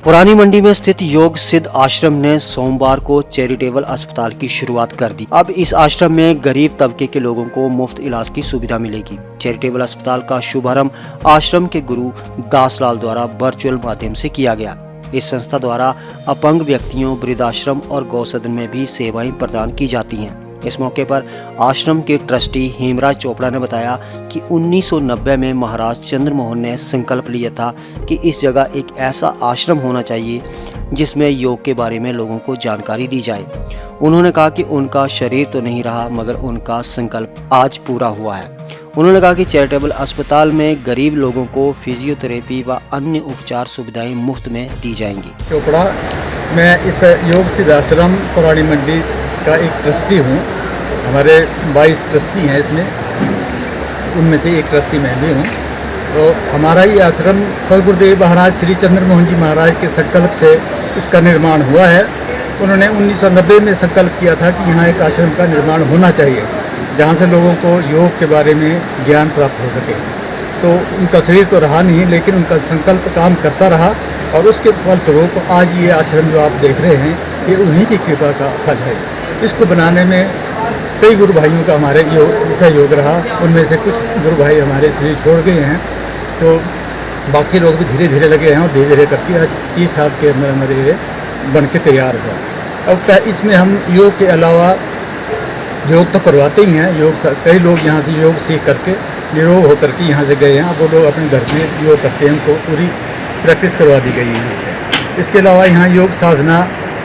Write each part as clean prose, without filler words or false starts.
पुरानी मंडी में स्थित योग सिद्ध आश्रम ने सोमवार को चैरिटेबल अस्पताल की शुरुआत कर दी। अब इस आश्रम में गरीब तबके के लोगों को मुफ्त इलाज की सुविधा मिलेगी। चैरिटेबल अस्पताल का शुभारंभ आश्रम के गुरु दासलाल द्वारा वर्चुअल माध्यम से किया गया। इस संस्था द्वारा अपंग व्यक्तियों, वृद्धाश्रम और गौसदन में भी सेवाएं प्रदान की जाती हैं। इस मौके पर आश्रम के ट्रस्टी हेमराज चोपड़ा ने बताया कि 1990 में महाराज चंद्रमोहन ने संकल्प लिया था कि इस जगह एक ऐसा आश्रम होना चाहिए जिसमें योग के बारे में लोगों को जानकारी दी जाए। उन्होंने कहा कि उनका शरीर तो नहीं रहा मगर उनका संकल्प आज पूरा हुआ है। उन्होंने कहा कि चैरिटेबल अस्पताल में गरीब लोगों को फिजियोथेरेपी व अन्य उपचार सुविधाएं मुफ्त में दी जाएंगी। चोपड़ा, मैं इस योग सिद्ध आश्रम पुरानी मंडी का एक ट्रस्टी हूँ। हमारे 22 ट्रस्टी हैं इसमें, उनमें से एक ट्रस्टी मैं भी हूँ। तो हमारा ये आश्रम सदगुरुदेव महाराज श्री चंद्रमोहन जी महाराज के संकल्प से इसका निर्माण हुआ है। उन्होंने 1990 में संकल्प किया था कि यहाँ एक आश्रम का निर्माण होना चाहिए जहाँ से लोगों को योग के बारे में ज्ञान प्राप्त हो सके। तो उनका शरीर तो रहा नहीं, लेकिन उनका संकल्प काम करता रहा और उसके फलस्वरूप आज ये आश्रम जो आप देख रहे हैं ये उन्हीं की कृपा का फल है। इसको बनाने में कई गुरु भाइयों का हमारे सहयोग रहा। उनमें से कुछ गुरु भाई हमारे शरीर छोड़ गए हैं, तो बाकी लोग भी धीरे धीरे लगे हैं और धीरे धीरे करके आज 30 साल के अंदर हमारे ये बन के तैयार हुआ। अब इसमें हम योग के अलावा योग तो करवाते ही हैं। योग कई लोग यहाँ से योग सीख करके निरोग होकर के यहाँ से गए हैं। अब वो लोग अपने घर में योग करते हैं, उनको पूरी प्रैक्टिस करवा दी गई है यहाँ से। इसके अलावा यहाँ योग साधना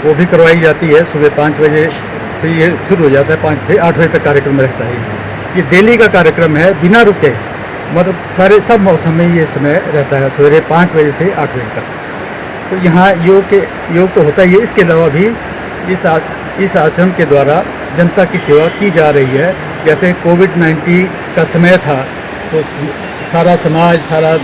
वो भी करवाई जाती है। सुबह 5 बजे से ये शुरू हो जाता है, 5 से 8 बजे तक कार्यक्रम रहता है। ये डेली का कार्यक्रम है, बिना रुके, मतलब सब मौसम में ये समय रहता है, सवेरे 5 बजे से 8 बजे तक। तो यहाँ योग तो होता ही है। इसके अलावा भी इस आश्रम के द्वारा जनता की सेवा की जा रही है। जैसे कोविड-19 का समय था तो सारा समाज, सारा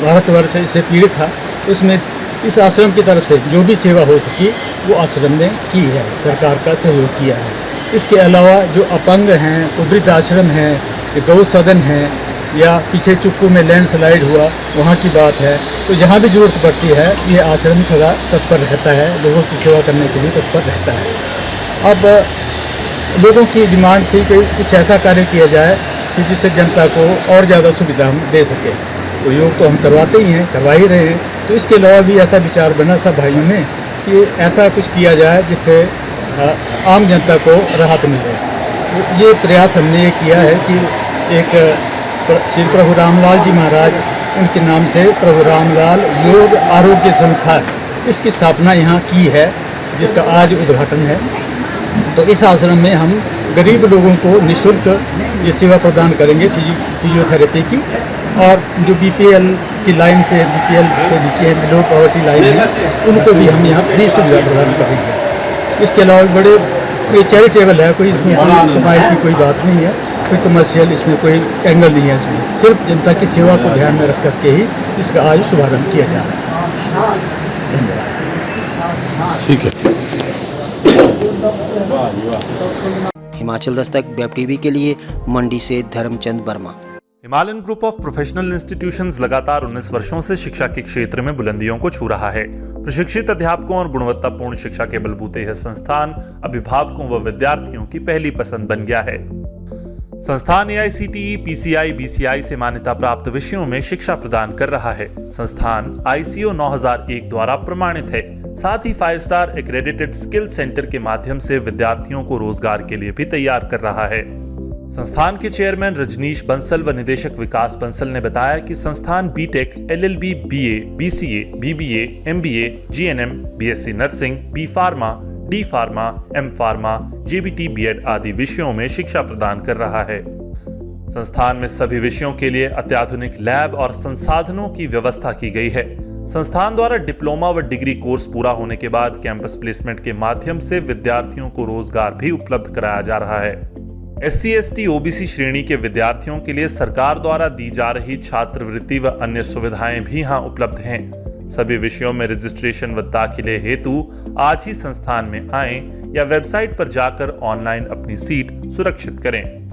भारतवर्ष इससे पीड़ित था। उसमें इस आश्रम की तरफ से जो भी सेवा हो सकी वो आश्रम ने की है, सरकार का सहयोग किया है। इसके अलावा जो अपंग हैं, वृद्धाश्रम हैं, गौ सदन हैं, या पीछे चुप्पू में लैंडस्लाइड हुआ वहाँ की बात है, तो जहाँ भी जरूरत पड़ती है ये आश्रम सदा तत्पर रहता है, लोगों की सेवा करने के लिए तत्पर रहता है। अब लोगों की डिमांड थी कि कुछ ऐसा कार्य किया जाए कि जिससे जनता को और ज़्यादा सुविधा हम दे सके। तो योग तो हम करवाते ही हैं, करवा ही रहे हैं। तो इसके अलावा भी ऐसा विचार बना सब भाइयों में कि ऐसा कुछ किया जाए जिससे आम जनता को राहत मिले। तो ये प्रयास हमने ये किया है कि एक श्री प्रभु रामलाल जी महाराज, उनके नाम से प्रभु रामलाल योग आरोग्य संस्थान, इसकी स्थापना यहाँ की है, जिसका आज उद्घाटन है। तो इस आश्रम में हम गरीब लोगों को निःशुल्क ये सेवा प्रदान करेंगे फिजियोथेरेपी की। और जो बीपीएल की लाइन से, बीपीएल से नीचे लो पॉवर्टी लाइन है, उनको भी हम यहाँ फ्री सुविधा प्रदान करेंगे। इसके अलावा बड़े चैरिटेबल है, कोई इसमें कमाई की कोई बात नहीं है, कोई कमर्शियल इसमें कोई एंगल नहीं है। इसमें सिर्फ जनता की सेवा को ध्यान में रख करके ही इसका आज शुभारंभ किया जा रहा है। धन्यवाद। ठीक है। हिमाचल दस्तक वेब टीवी के लिए मंडी से Dharamchand Verma. Himalayan group of professional institutions लगातार 19 वर्षों से शिक्षा के क्षेत्र में बुलंदियों को छू रहा है। प्रशिक्षित अध्यापकों और गुणवत्तापूर्ण शिक्षा के बलबूते यह संस्थान अभिभावकों व विद्यार्थियों की पहली पसंद बन गया है। संस्थान AICTE, PCI, BCI से मान्यता प्राप्त विषयों में शिक्षा प्रदान कर रहा है। संस्थान ICO 9001 द्वारा प्रमाणित है। साथ ही 5 स्टार एक्रेडिटेड स्किल सेंटर के माध्यम से विद्यार्थियों को रोजगार के लिए भी तैयार कर रहा है। संस्थान के चेयरमैन रजनीश बंसल व निदेशक विकास बंसल ने बताया कि संस्थान BTech, LLB, BA, BCA, BBA, MBA, GNM, BSc nursing, B pharma, D pharma, M pharma, JBT, BEd आदि विषयों में शिक्षा प्रदान कर रहा है। संस्थान में सभी विषयों के लिए अत्याधुनिक लैब और संसाधनों की व्यवस्था की गई है। संस्थान द्वारा डिप्लोमा व डिग्री कोर्स पूरा होने के बाद कैंपस प्लेसमेंट के माध्यम से विद्यार्थियों को रोजगार भी उपलब्ध कराया जा रहा है। SC, ST, OBC श्रेणी के विद्यार्थियों के लिए सरकार द्वारा दी जा रही छात्रवृत्ति व अन्य सुविधाएं भी यहाँ उपलब्ध हैं। सभी विषयों में रजिस्ट्रेशन व दाखिले हेतु आज ही संस्थान में आएं या वेबसाइट पर जाकर ऑनलाइन अपनी सीट सुरक्षित करें।